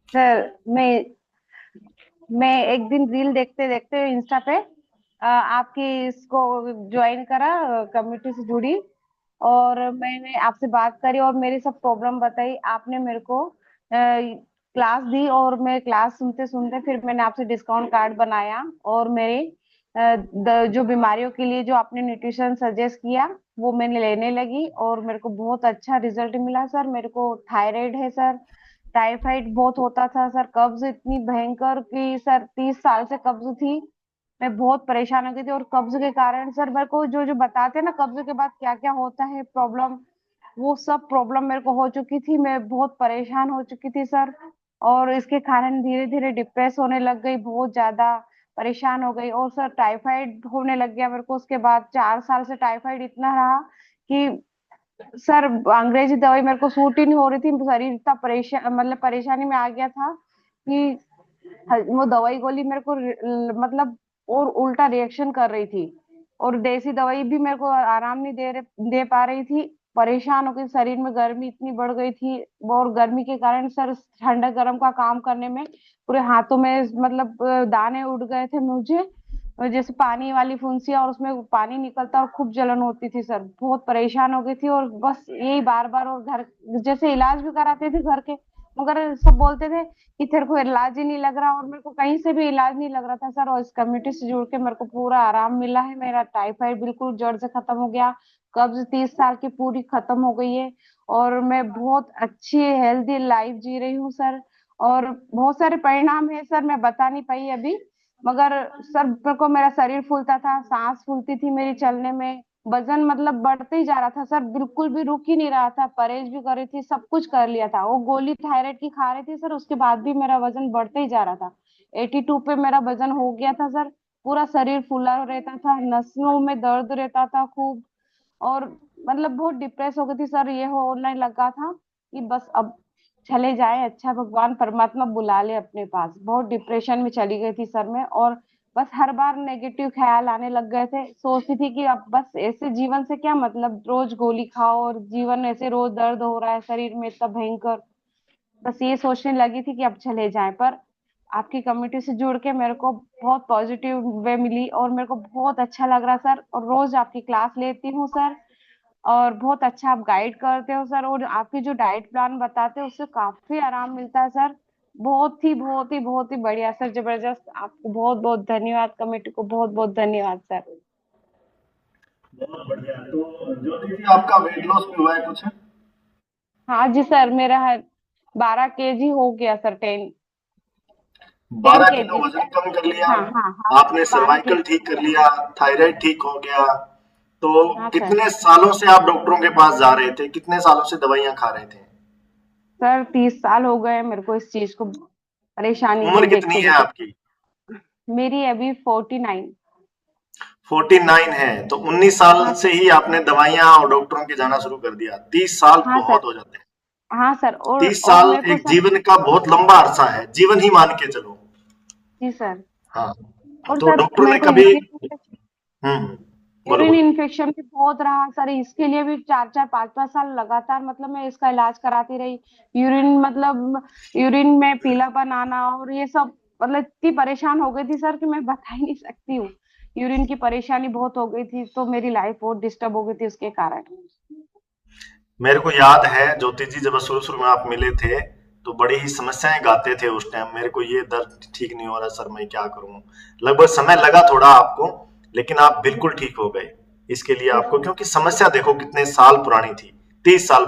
Sir मैं एक दिन रील देखते देखते इंस्टा पे आपकी इसको ज्वाइन करा, कम्युनिटी से जुड़ी। और मैंने आपसे बात करी और मेरी सब प्रॉब्लम बताई। आपने मेरे को क्लास दी और मैं क्लास सुनते सुनते फिर मैंने आपसे डिस्काउंट कार्ड बनाया। और मेरे जो बीमारियों के लिए जो आपने न्यूट्रिशन सजेस्ट किया वो मैंने लेने लगी और मेरे को बहुत अच्छा रिजल्ट मिला सर। मेरे को थायराइड है सर, टाइफाइड बहुत होता था सर, कब्ज इतनी भयंकर कि सर 30 साल से कब्ज थी। मैं बहुत परेशान हो गई थी और कब्ज के कारण सर मेरे को जो जो बताते हैं ना कब्ज के बाद क्या क्या होता है प्रॉब्लम, वो सब प्रॉब्लम मेरे को हो चुकी थी। मैं बहुत परेशान हो चुकी थी सर। और इसके कारण धीरे धीरे डिप्रेस होने लग गई, बहुत ज्यादा परेशान हो गई। और सर टाइफाइड होने लग गया मेरे को। उसके बाद 4 साल से टाइफाइड इतना रहा कि सर अंग्रेजी दवाई मेरे को सूट ही नहीं हो रही थी। शरीर इतना परेशान, मतलब परेशानी में आ गया था कि वो दवाई गोली मेरे को मतलब और उल्टा रिएक्शन कर रही थी। और देसी दवाई भी मेरे को आराम नहीं दे पा रही थी। परेशान हो गई, शरीर में गर्मी इतनी बढ़ गई थी। और गर्मी के कारण सर ठंडा गर्म का काम करने में पूरे हाथों में मतलब दाने उड़ गए थे मुझे। और जैसे पानी वाली फुंसिया और उसमें पानी निकलता और खूब जलन होती थी सर। बहुत परेशान हो गई थी और बस यही बार बार। और घर जैसे इलाज भी कराते थे घर के, मगर सब बोलते थे कि तेरे को इलाज ही नहीं लग रहा। और मेरे को कहीं से भी इलाज नहीं लग रहा था सर। और इस कम्युनिटी से जुड़ के मेरे को पूरा आराम मिला है। मेरा टाइफाइड बिल्कुल जड़ से खत्म हो गया। कब्ज 30 साल की पूरी खत्म हो गई है। और मैं बहुत अच्छी हेल्दी लाइफ जी रही हूँ सर। और बहुत सारे परिणाम है सर, मैं बता नहीं पाई अभी। मगर सर मेरे को मेरा शरीर फूलता था, सांस फूलती थी मेरी चलने में। वजन मतलब बढ़ते ही जा रहा था सर, बिल्कुल भी रुक ही नहीं रहा था। परहेज भी कर रही थी, सब कुछ कर लिया था। वो गोली थायराइड की खा रही थी सर, उसके बाद भी मेरा वजन बढ़ते ही जा रहा था। 82 पे मेरा वजन हो गया था सर। पूरा शरीर फूला रहता था, नसों में दर्द रहता था खूब। और मतलब बहुत डिप्रेस हो गई थी सर। ये होने लगा था कि बस अब चले जाए, अच्छा भगवान परमात्मा बुला ले अपने पास। बहुत डिप्रेशन में चली गई थी सर मैं। और बस हर बार नेगेटिव ख्याल आने लग गए थे। सोचती थी कि अब बस ऐसे जीवन से क्या मतलब, रोज गोली खाओ और जीवन ऐसे रोज दर्द हो रहा है शरीर में इतना भयंकर। बस ये सोचने लगी थी कि अब चले जाएं। पर आपकी कम्युनिटी से जुड़ के मेरे को बहुत पॉजिटिव वे मिली और मेरे को बहुत अच्छा लग रहा सर। और रोज आपकी क्लास लेती हूँ सर। और बहुत अच्छा आप गाइड करते हो सर। और आपकी जो डाइट प्लान बताते हो उससे काफी आराम मिलता है सर। बहुत ही बहुत ही बहुत ही बढ़िया सर, जबरदस्त। आपको बहुत बहुत धन्यवाद, कमेटी को बहुत बहुत धन्यवाद सर। बहुत बढ़िया। तो ज्योति जी, आपका वेट लॉस भी हुआ है कुछ? हाँ जी सर, मेरा 12 kg हो गया सर, टेन 12 किलो केजी वजन कम कर लिया। हाँ हाँ हाँ आपने सर, बारह के सर्वाइकल ठीक कर लिया। थायराइड ठीक हो गया। तो हाँ सर। कितने सालों से आप डॉक्टरों के पास जा रहे थे? कितने सालों से दवाइयां खा रहे थे? सर 30 साल हो गए मेरे को इस चीज को, परेशानी को उम्र कितनी देखते है देखते। आपकी? मेरी अभी 49। 49 है तो 19 साल हाँ से ही आपने दवाइयां और डॉक्टरों के जाना शुरू कर दिया। 30 साल हाँ सर। बहुत हो जाते हैं। हाँ सर। तीस और साल मेरे को एक सर। जीवन का बहुत लंबा अरसा है, जीवन ही मान के चलो। जी सर। हाँ। और तो सर डॉक्टरों मेरे ने को कभी यूरिन बोलो यूरिन बोलो। इन्फेक्शन भी बहुत रहा सर। इसके लिए भी 4 4 5 5 साल लगातार मतलब मैं इसका इलाज कराती रही। यूरिन मतलब यूरिन में पीलापन आना और ये सब, मतलब इतनी परेशान हो गई थी सर कि मैं बता ही नहीं सकती हूँ। यूरिन की परेशानी बहुत हो गई थी तो मेरी लाइफ बहुत डिस्टर्ब हो गई थी उसके कारण। मेरे को याद है ज्योति जी, जब शुरू शुरू में आप मिले थे तो बड़ी ही समस्याएं गाते थे उस टाइम। मेरे को ये दर्द ठीक नहीं हो रहा सर, मैं क्या करूं। लगभग समय लगा थोड़ा आपको, लेकिन आप जी बिल्कुल ठीक हो गए। इसके लिए जी आपको, सर। क्योंकि समस्या देखो कितने साल पुरानी थी, 30 साल